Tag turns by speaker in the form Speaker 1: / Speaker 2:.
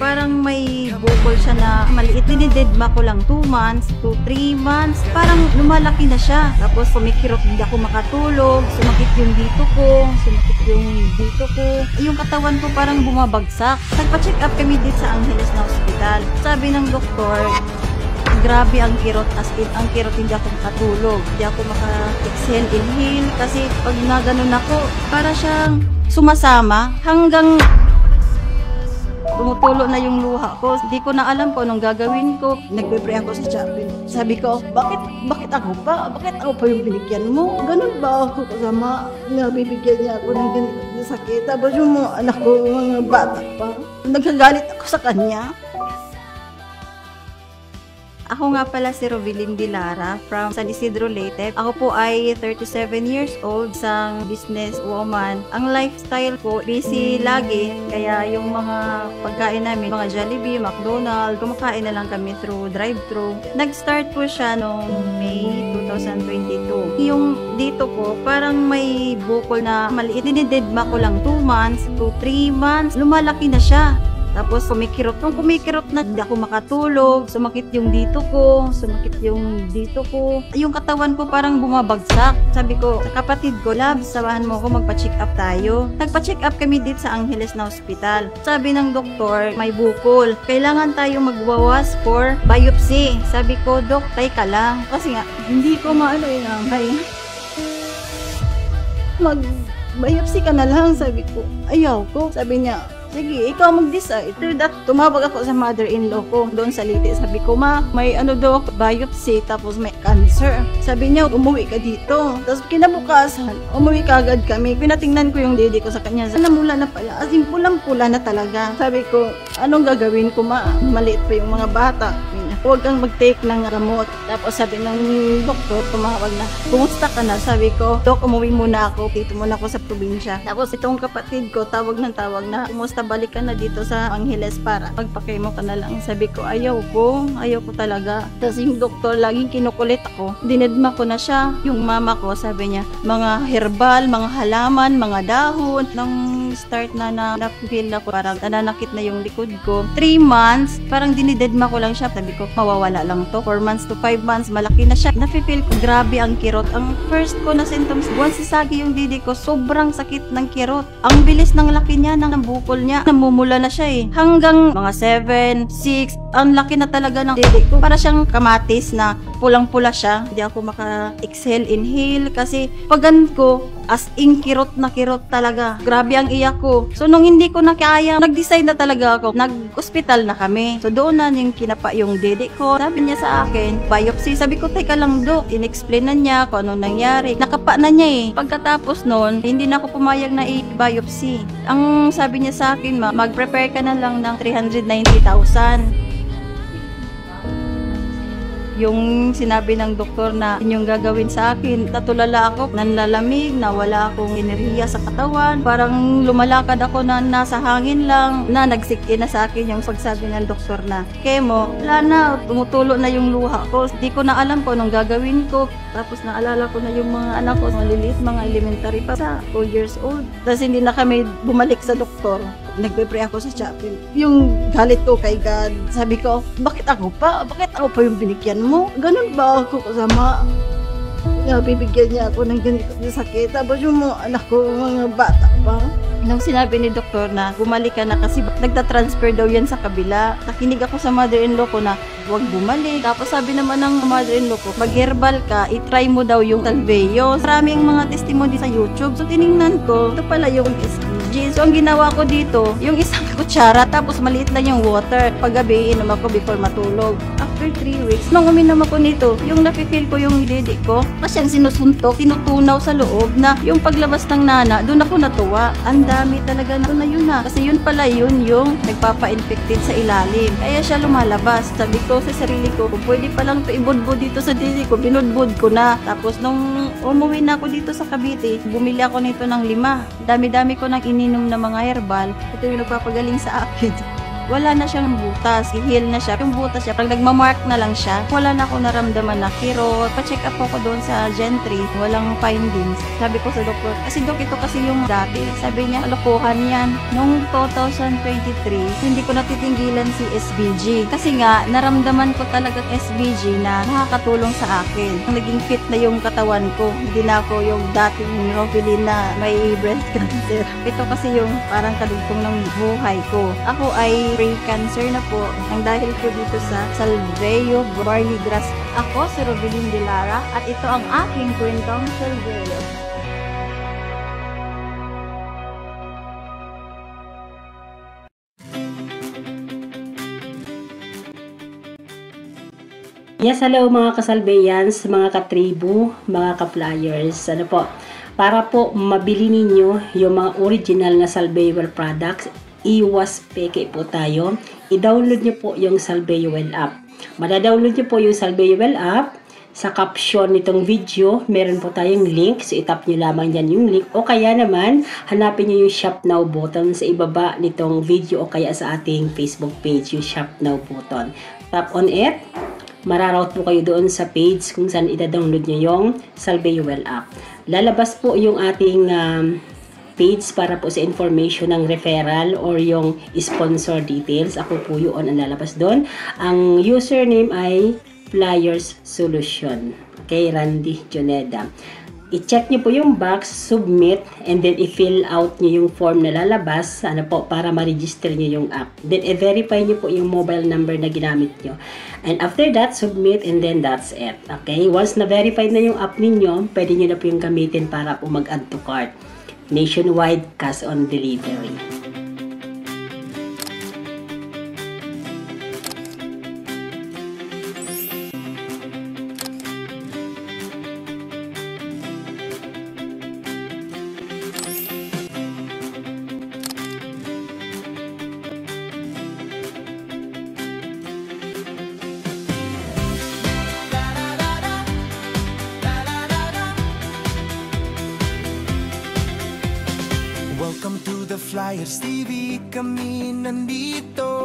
Speaker 1: parang may bukol siya na maliit. Dinidedma ko lang 2 months to 3 months. Parang lumalaki na siya. Tapos kumikirot, hindi ako makatulog. Sumakit yung dito ko. Sumakit yung dito ko. Yung katawan ko parang bumabagsak. Nagpa-check up kami dito sa Angeles na hospital. Sabi ng doktor, grabe ang kirot, as in, ang kirot hindi ako makatulog. Hindi ako maka-exhale, inhale. Kasi pag naganon ako, para siyang sumasama hanggang tumutulo na yung luha ko. Hindi ko na alam kung anong gagawin ko. Nagpe-pray ako sa chapel. Sabi ko, bakit ako pa? Bakit ako pa yung binigyan mo? Ganun ba ako kasama? Nabibigyan niya ako ng ganito na sakit. Tapos yung mga anak ko, mga bata pa. Nagkagalit ako sa kanya. Ako nga pala si Rovilyn Dilara from San Isidro, Leyte. Ako po ay 37 years old, isang business woman. Ang lifestyle ko, busy lagi. Kaya yung mga pagkain namin, mga Jollibee, McDonald's, kumakain na lang kami through drive-thru. Nag-start po siya noong May 2022. Yung dito ko, parang may bukol na maliit. Dinidedma ko lang 2 months to 3 months. Lumalaki na siya. Tapos kumikirot. Nung kumikirot na, hindi ako makatulog. Sumakit yung dito ko. Sumakit yung dito ko. Yung katawan ko parang bumabagsak. Sabi ko, sa kapatid ko, Lab, samahan mo ako magpa-check up tayo. Nagpa-check up kami dito sa Angeles na hospital. Sabi ng doktor, may bukol. Kailangan tayo magwawas for biopsy. Sabi ko, Dok, tay ka lang. Kasi nga, hindi ko maano inangay. Mag-biopsy ka na lang, sabi ko. Ayaw ko. Sabi niya, sige, ikaw mag-decide. After that, tumawag ako sa mother-in-law ko doon sa Leyte. Sabi ko, ma, may ano daw ako, biopsy, tapos may cancer. Sabi niya, umuwi ka dito. Tapos kinabukasan, umuwi ka agad kami. Pinatingnan ko yung dede ko sa kanya. Namula na pala, as in pulang-pula na talaga. Sabi ko, anong gagawin ko, ma? Maliit pa yung mga bata. Huwag kang mag-take ng gamot. Tapos sabi ng doktor, tumawag na, kumusta ka na? Sabi ko, Dok, umuwi muna ako. Dito muna ako sa probinsya. Tapos itong kapatid ko, tawag na, kumusta, balik ka na dito sa Angeles para magpakemo ka na lang. Sabi ko, ayaw ko talaga. Tapos yung doktor, laging kinukulit ako. Dinedma ko na siya. Yung mama ko, sabi niya, mga herbal, mga halaman, mga dahon. Nang start na na-feel ako, parang nananakit na yung likod ko. 3 months, parang dinidedma ko lang siya. Sabi ko, mawawala lang to. 4 months to 5 months, malaki na siya. Nafe-feel ko, grabe ang kirot. Ang first ko na symptoms, buwan sisagi yung didi ko, sobrang sakit ng kirot. Ang bilis ng laki niya, ng bukol niya. Namumula na siya eh. Hanggang mga 7, 6, ang laki na talaga ng didi ko. Para siyang kamatis na pulang-pula siya. Hindi ako maka-exhale, inhale. Kasi pag ko, as in kirot na kirot talaga. Grabe ang iyak ko. So nung hindi ko na kaya, nag-decide na talaga ako. Nag-hospital na kami. So doon na yung kinapa yung dede ko. Sabi niya sa akin, biopsy. Sabi ko, teka lang, Dok. In-explain na niya kung ano nangyari. Nakapa na niya eh. Pagkatapos noon, hindi na ako pumayag na i-biopsy. Ang sabi niya sa akin, mag-prepare ka na lang ng 390,000. Yung sinabi ng doktor na inyong gagawin sa akin, natulala ako, nanlalamig, nawala akong enerhiya sa katawan, parang lumalakad ako na nasa hangin lang, na nagsikin na sa akin yung pagsabi ng doktor na chemo. Wala na, tumutulo na yung luha ko, hindi ko na alam kung anong gagawin ko. Tapos naalala ko na yung mga anak ko, maliliit, mga elementary pa, sa 2 years old. Tapos hindi na kami bumalik sa doktor. Nagpe-pray ako sa chapel. Yung galit ko kay God, sabi ko, bakit ako pa? Bakit ako pa yung binigyan mo? Ganun ba ako kasama? Nabibigyan niya ako ng ganito na sakit. Tapos yung mga anak ko, mga bata pa. Nung sinabi ni doktor na bumalik ka na kasi nagta-transfer daw yan sa kabila. Nakinig ako sa mother-in-law ko na huwag bumalik. Tapos sabi naman ng mother-in-law ko, mag-herbal ka, itry mo daw yung Salveyo. Maraming mga testimony sa YouTube. So tinignan ko, ito pala yung SPG. So ang ginawa ko dito, yung isang kutsara, tapos maliit lang yung water. Paggabi, inom ako before matulog. After 3 weeks, nung uminom ako nito, yung nafe-feel ko yung dede ko, kasi ang sinusuntok, tinutunaw sa loob na yung paglabas ng nana, doon ako natuwa. Ang dami talaga na yun na. Kasi yun pala yun yung nagpapa-infected sa ilalim. Kaya siya lumalabas. Sabi ko sa sarili ko, kung pwede palang ito ibudbud dito sa dede ko, binudbud ko na. Tapos nung umuwi na ako dito sa Cavite, bumili ako nito ng 5. Dami-dami ko nang ininom na mga herbal. Ito yung nagpapagaling sa akin. wala na siyang butas. I-heal na siya. Yung butas siya, pag nagmamark na lang siya, wala na ako naramdaman na kirot. Pa-check up ako doon sa Gentry, walang findings. Sabi ko sa doktor, kasi dok, ito kasi yung dati. Sabi niya, alokohan yan. Noong 2023, hindi ko natitinggilan si SBG. Kasi nga, naramdaman ko talaga SBG na nakakatulong sa akin. Naging fit na yung katawan ko. Hindi na ako yung dating Robilin na may breast cancer. Ito kasi yung parang kadugtong ng buhay ko. Ako ay pre-cancer na po. Ang dahil ko dito sa Salveo Barley Grass. Ako si Robilin De Lara at ito ang aking kwentong Salveo.
Speaker 2: Yes, hello mga kasalbayans, mga katribu, mga ka-flyers. Ano po, para po mabili ninyo yung mga original na Salveo products, iwas peke po tayo. I-download nyo po yung Salveo app. Mada-download nyo po yung Salveo app. Sa caption nitong video, meron po tayong link. So, itap nyo lamang dyan yung link. O kaya naman, hanapin nyo yung Shop Now button sa ibaba nitong video o kaya sa ating Facebook page, yung Shop Now button. Tap on it. Mararoute po kayo doon sa page kung saan ida-download nyo yung Salveo app. Lalabas po yung ating page para po sa information ng referral or yung sponsor details. Ako po yun ang lalabas doon. Ang username ay Flyers Solution. Okay, Randy Joneda. I-check nyo po yung box, submit, and then i-fill out nyo yung form na lalabas para ma-register nyo yung app. Then, i-verify nyo po yung mobile number na ginamit nyo. And after that, submit, and then that's it. Okay? Once na-verify na yung app ninyo, pwede nyo na po yung gamitin para po mag-add to cart. Nationwide cash on delivery.
Speaker 3: Welcome to the Flyers TV, kami nandito